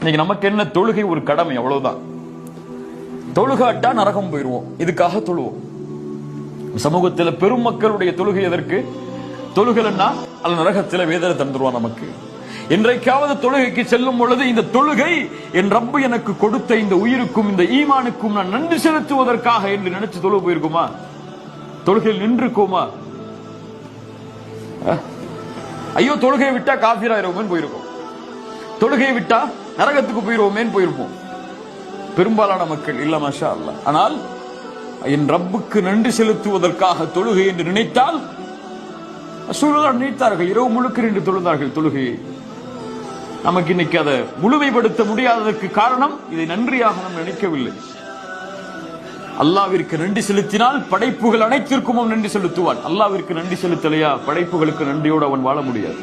இன்னைக்கு நமக்கு என்ன, தொழுகை ஒரு கடமை, அவ்வளவுதான். தொழுகாட்டா நரகம் போயிருவோம், இதுக்காக தொழுவோம். சமூகத்தில் பெரும் மக்களுடைய தொழுகை எதற்கு? தொழுகலன்னா அல்ல நரகத்தில வேதனை தந்துருவான் நமக்கு. இன்றைக்காவது தொழுகைக்கு செல்லும் பொழுது இந்த தொழுகை என் ரப்பு எனக்கு கொடுத்த இந்த உயிருக்கும் இந்த ஈமானுக்கும் நான் நன்றி செலுத்துவதற்காக என்று நினைச்சு தொழுகை போயிருக்குமா? தொழுகையில் நின்றுக்குமா? ஐயோ தொழுகையை விட்டா காஃபிராயிருவோமேன்னு போயிருக்கோம், தொழுகையை விட்டா நரகத்துக்கு போயிருவோமேன்னு போயிருப்போம். பெரும்பாலான மக்கள் இல்ல, மாஷா அல்லாஹ். ஆனால் என் ரப்புக்கு நன்றி செலுத்துவதற்காக தொழுகை என்று நினைத்தால் ரசூலுல்லாஹ் நினைத்தார்கள், இரவு முழுக்க நின்று தொழுதார்கள் தொழுகையை. நமக்கு இன்னைக்கு அதை முழுமைப்படுத்த முடியாததற்கு காரணம் இதை நன்றியாக நாம் நினைக்கவில்லை. அல்லாவிற்கு நன்றி செலுத்தினால் படைப்புகள் அனைத்திற்கும் நன்றி செலுத்துவான். அல்லாவிற்கு நன்றி செலுத்தலையா, படைப்புகளுக்கு நன்றியோடு அவன் வாழ முடியாது.